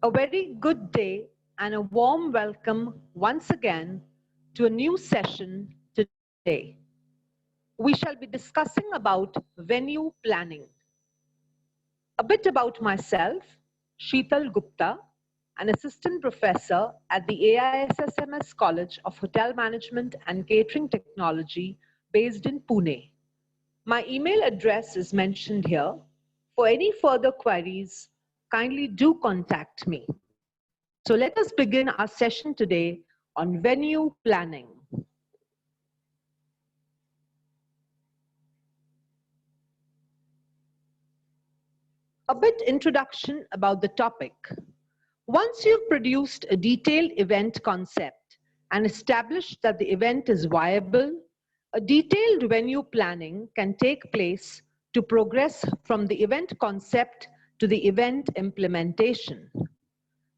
A very good day and a warm welcome once again to a new session today. We shall be discussing about venue planning. A bit about myself, Sheetal Gupta, an assistant professor at the AISSMS College of Hotel Management and Catering Technology based in Pune. My email address is mentioned here. For any further queries, kindly do contact me. So let us begin our session today on venue planning. A bit introduction about the topic. Once you've produced a detailed event concept and established that the event is viable, a detailed venue planning can take place to progress from the event concept to the event implementation.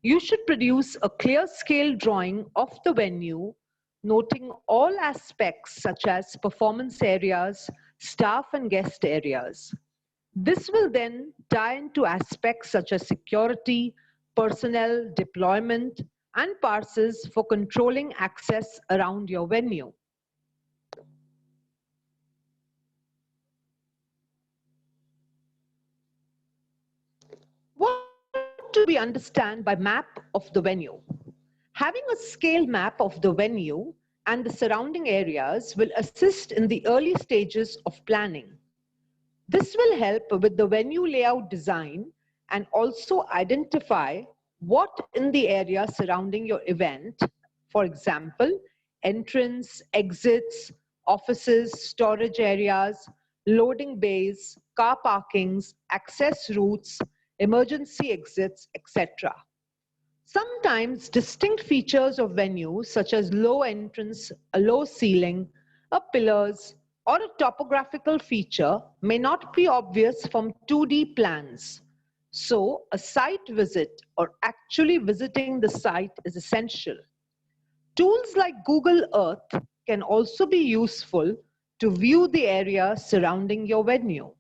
You should produce a clear scale drawing of the venue, noting all aspects such as performance areas, staff and guest areas. This will then tie into aspects such as security, personnel, deployment, and passes for controlling access around your venue. What do we understand by map of the venue? Having a scale map of the venue and the surrounding areas will assist in the early stages of planning. This will help with the venue layout design and also identify what in the area surrounding your event, for example, entrance, exits, offices, storage areas, loading bays, car parkings, access routes, emergency exits, etc. Sometimes distinct features of venues such as low entrance, a low ceiling, a pillars, or a topographical feature may not be obvious from 2D plans. So a site visit or actually visiting the site is essential. Tools like Google Earth can also be useful to view the area surrounding your venue.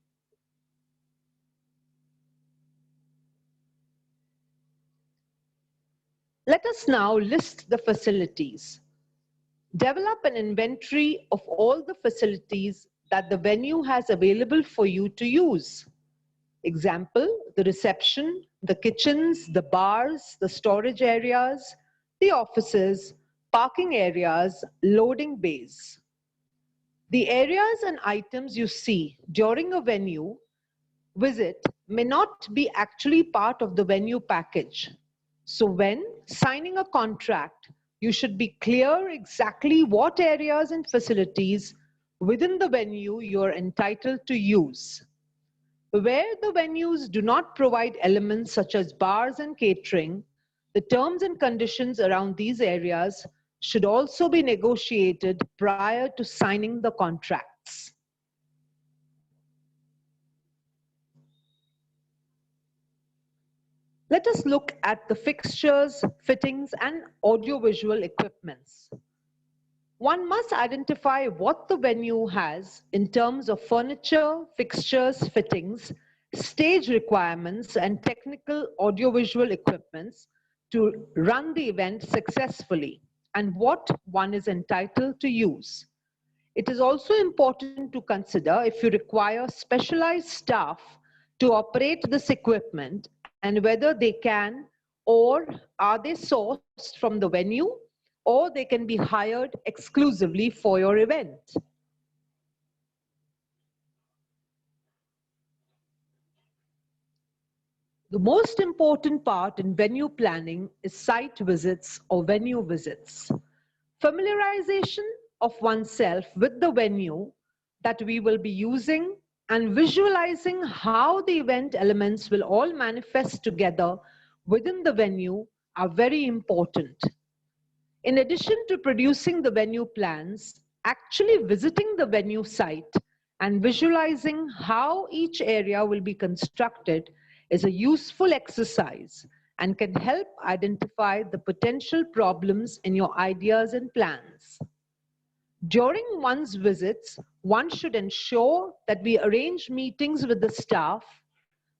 Let us now list the facilities. Develop an inventory of all the facilities that the venue has available for you to use. Example, the reception, the kitchens, the bars, the storage areas, the offices, parking areas, loading bays. The areas and items you see during a venue visit may not be actually part of the venue package. So when signing a contract, you should be clear exactly what areas and facilities within the venue you are entitled to use. Where the venues do not provide elements such as bars and catering, the terms and conditions around these areas should also be negotiated prior to signing the contracts. Let us look at the fixtures, fittings, and audiovisual equipments. One must identify what the venue has in terms of furniture, fixtures, fittings, stage requirements, and technical audiovisual equipments to run the event successfully, and what one is entitled to use. It is also important to consider if you require specialized staff to operate this equipment and whether they can or are they sourced from the venue or they can be hired exclusively for your event. The most important part in venue planning is site visits or venue visits. Familiarization of oneself with the venue that we will be using and visualizing how the event elements will all manifest together within the venue are very important. In addition to producing the venue plans, actually visiting the venue site and visualizing how each area will be constructed is a useful exercise and can help identify the potential problems in your ideas and plans. During one's visits, one should ensure that we arrange meetings with the staff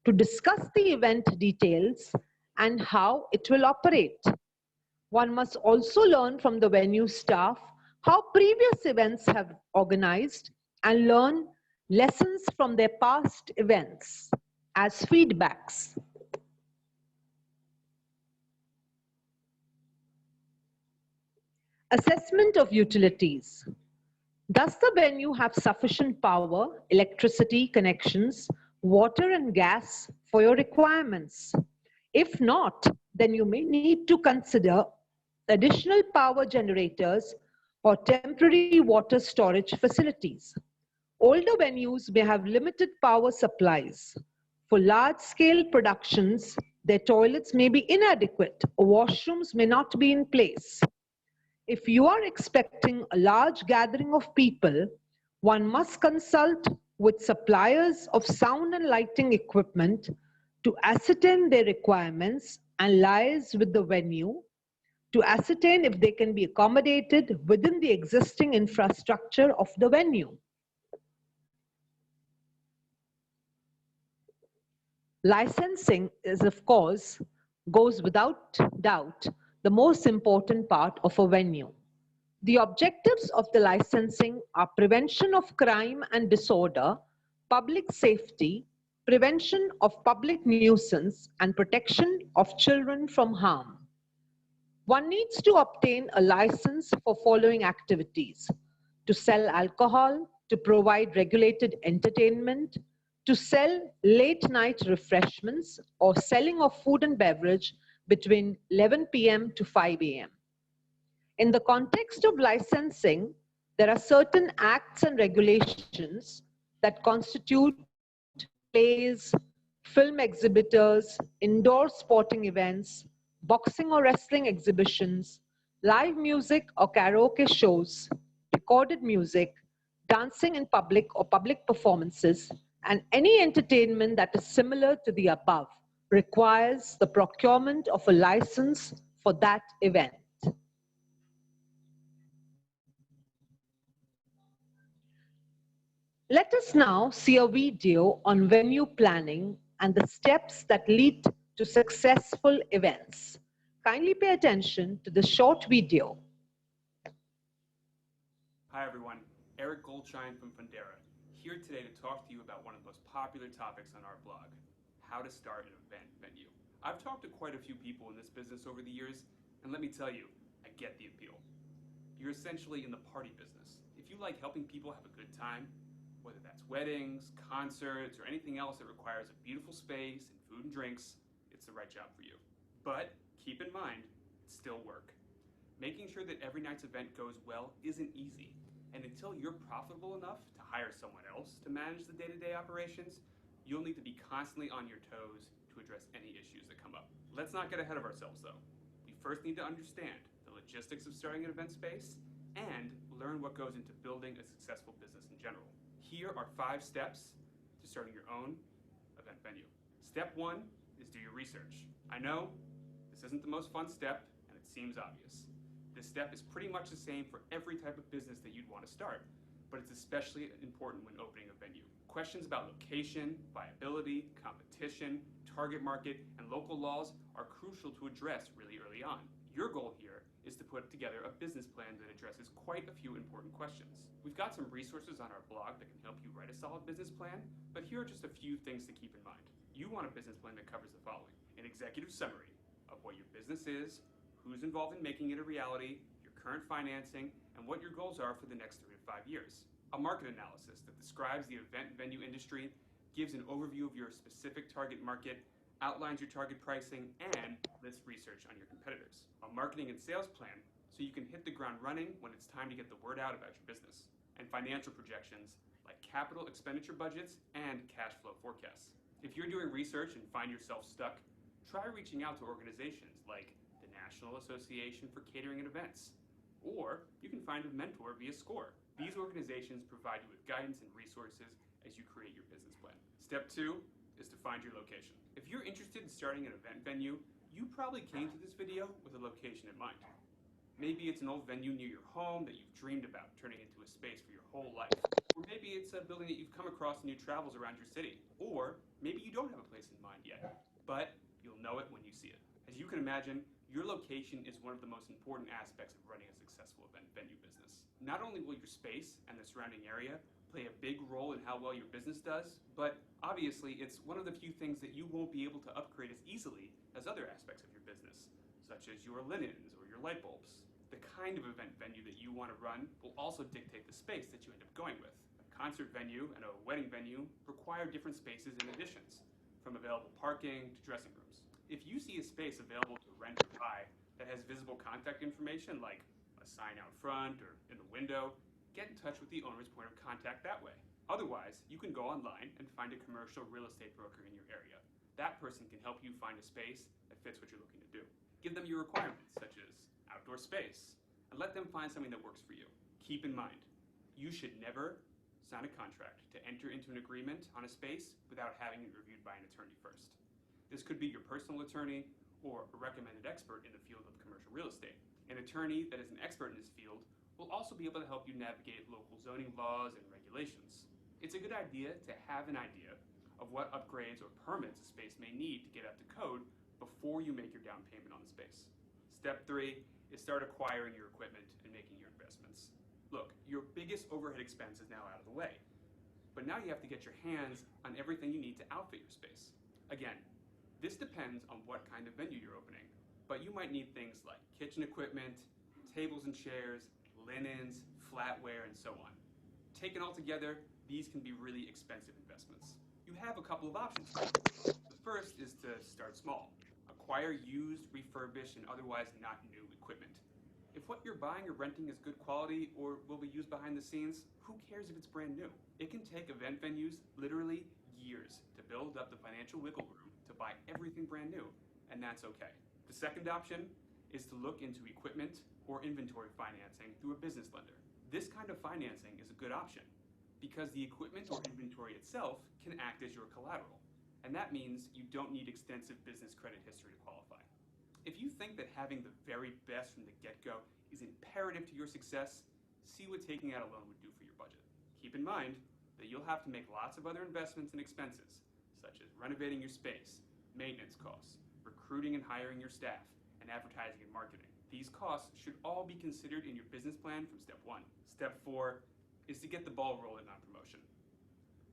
to discuss the event details and how it will operate. One must also learn from the venue staff how previous events have organized and learn lessons from their past events as feedbacks. Assessment of utilities. Does the venue have sufficient power, electricity connections, water and gas for your requirements? If not, then you may need to consider additional power generators or temporary water storage facilities. Older venues may have limited power supplies. For large-scale productions, their toilets may be inadequate or washrooms may not be in place. If you are expecting a large gathering of people, one must consult with suppliers of sound and lighting equipment to ascertain their requirements and liaise with the venue to ascertain if they can be accommodated within the existing infrastructure of the venue. Licensing is, of course, goes without doubt the most important part of a venue. The objectives of the licensing are prevention of crime and disorder, public safety, prevention of public nuisance, and protection of children from harm. One needs to obtain a license for following activities: to sell alcohol, to provide regulated entertainment, to sell late night refreshments, or selling of food and beverage between 11 p.m. to 5 a.m. In the context of licensing, there are certain acts and regulations that constitute plays, film exhibitors, indoor sporting events, boxing or wrestling exhibitions, live music or karaoke shows, recorded music, dancing in public or public performances, and any entertainment that is similar to the above requires the procurement of a license for that event. Let us now see a video on venue planning and the steps that lead to successful events. Kindly pay attention to the short video. Hi everyone, Eric Goldshine from Fundera, here today to talk to you about one of the most popular topics on our blog, how to start an event venue. I've talked to quite a few people in this business over the years, and let me tell you, I get the appeal. You're essentially in the party business. If you like helping people have a good time, whether that's weddings, concerts, or anything else that requires a beautiful space and food and drinks, it's the right job for you. But keep in mind, it's still work. Making sure that every night's event goes well isn't easy, and until you're profitable enough to hire someone else to manage the day-to-day operations, you'll need to be constantly on your toes to address any issues that come up. Let's not get ahead of ourselves though. We first need to understand the logistics of starting an event space and learn what goes into building a successful business in general. Here are 5 steps to starting your own event venue. Step 1 is do your research. I know this isn't the most fun step and it seems obvious. This step is pretty much the same for every type of business that you'd want to start, but it's especially important when opening a venue. Questions about location, viability, competition, target market, and local laws are crucial to address really early on. Your goal here is to put together a business plan that addresses quite a few important questions. We've got some resources on our blog that can help you write a solid business plan, but here are just a few things to keep in mind. You want a business plan that covers the following: an executive summary of what your business is, who's involved in making it a reality, your current financing, and what your goals are for the next 3 to 5 years. A market analysis that describes the event venue industry, gives an overview of your specific target market, outlines your target pricing, and lists research on your competitors. A marketing and sales plan so you can hit the ground running when it's time to get the word out about your business. And financial projections like capital expenditure budgets and cash flow forecasts. If you're doing research and find yourself stuck, try reaching out to organizations like the National Association for Catering and Events, or you can find a mentor via SCORE. These organizations provide you with guidance and resources as you create your business plan. Step 2 is to find your location. If you're interested in starting an event venue, you probably came to this video with a location in mind. Maybe it's an old venue near your home that you've dreamed about turning into a space for your whole life. Or maybe it's a building that you've come across in your travels around your city. Or maybe you don't have a place in mind yet, but you'll know it when you see it. As you can imagine, your location is one of the most important aspects of running a successful event venue business. Not only will your space and the surrounding area play a big role in how well your business does, but obviously it's one of the few things that you won't be able to upgrade as easily as other aspects of your business, such as your linens or your light bulbs. The kind of event venue that you want to run will also dictate the space that you end up going with. A concert venue and a wedding venue require different spaces and additions, from available parking to dressing rooms. If you see a space available to rent or buy that has visible contact information like a sign out front or in the window, get in touch with the owner's point of contact that way. Otherwise, you can go online and find a commercial real estate broker in your area. That person can help you find a space that fits what you're looking to do. Give them your requirements, such as outdoor space, and let them find something that works for you. Keep in mind, you should never sign a contract to enter into an agreement on a space without having it reviewed by an attorney first. This could be your personal attorney or a recommended expert in the field of commercial real estate. An attorney that is an expert in this field will also be able to help you navigate local zoning laws and regulations. It's a good idea to have an idea of what upgrades or permits a space may need to get up to code before you make your down payment on the space. Step 3 is start acquiring your equipment and making your investments. Look, your biggest overhead expense is now out of the way, but now you have to get your hands on everything you need to outfit your space. Again, this depends on what kind of venue you're opening, but you might need things like kitchen equipment, tables and chairs, linens, flatware, and so on. Taken all together, these can be really expensive investments. You have a couple of options. The first is to start small. Acquire used, refurbished, and otherwise not new equipment. If what you're buying or renting is good quality or will be used behind the scenes, who cares if it's brand new? It can take event venues literally years to build up the financial wiggle room to buy everything brand new, and that's okay. The second option is to look into equipment or inventory financing through a business lender. This kind of financing is a good option because the equipment or inventory itself can act as your collateral, and that means you don't need extensive business credit history to qualify. If you think that having the very best from the get-go is imperative to your success, see what taking out a loan would do for your budget. Keep in mind that you'll have to make lots of other investments and expenses, such as renovating your space, maintenance costs, recruiting and hiring your staff, and advertising and marketing. These costs should all be considered in your business plan from step 1. Step 4 is to get the ball rolling on promotion.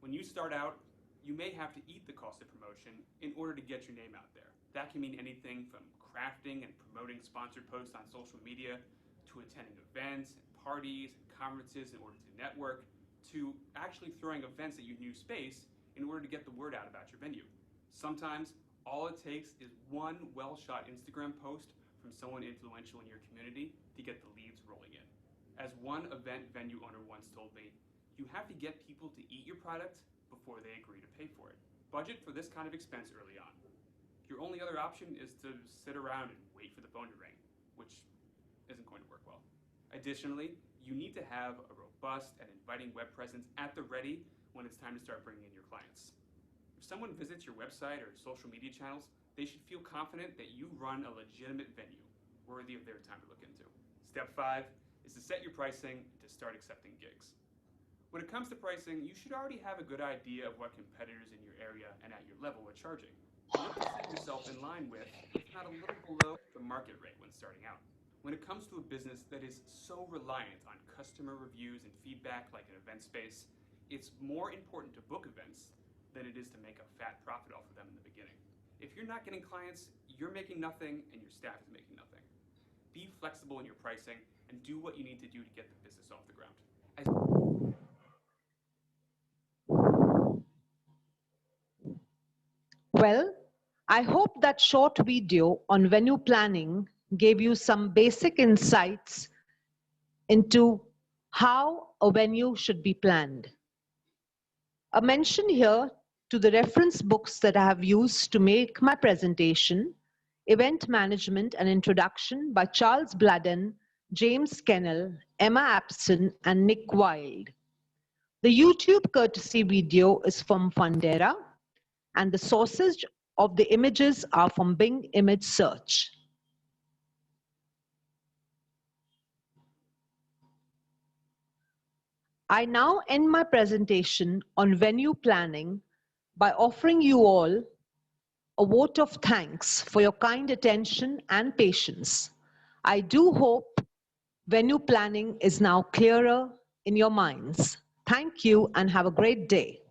When you start out, you may have to eat the cost of promotion in order to get your name out there. That can mean anything from crafting and promoting sponsored posts on social media, to attending events and parties and conferences in order to network, to actually throwing events at your new space in order to get the word out about your venue. Sometimes, all it takes is one well-shot Instagram post from someone influential in your community to get the leads rolling in. As one event venue owner once told me, you have to get people to eat your product before they agree to pay for it. Budget for this kind of expense early on. Your only other option is to sit around and wait for the phone to ring, which isn't going to work well. Additionally, you need to have a robust and inviting web presence at the ready when it's time to start bringing in your clients. If someone visits your website or social media channels, they should feel confident that you run a legitimate venue worthy of their time to look into. Step 5 is to set your pricing and to start accepting gigs. When it comes to pricing, you should already have a good idea of what competitors in your area and at your level are charging. Look to set yourself in line with, if not a little below, the market rate when starting out. When it comes to a business that is so reliant on customer reviews and feedback like an event space, it's more important to book events than it is to make a fat profit off of them in the beginning. If you're not getting clients, you're making nothing and your staff is making nothing. Be flexible in your pricing and do what you need to do to get the business off the ground. Well, I hope that short video on venue planning gave you some basic insights into how a venue should be planned. A mention here to the reference books that I have used to make my presentation, Event Management and Introduction by Charles Bladden, James Kennell, Emma Apson, and Nick Wilde. The YouTube courtesy video is from Fundera, and the sources of the images are from Bing Image Search. I now end my presentation on venue planning by offering you all a vote of thanks for your kind attention and patience. I do hope venue planning is now clearer in your minds. Thank you and have a great day.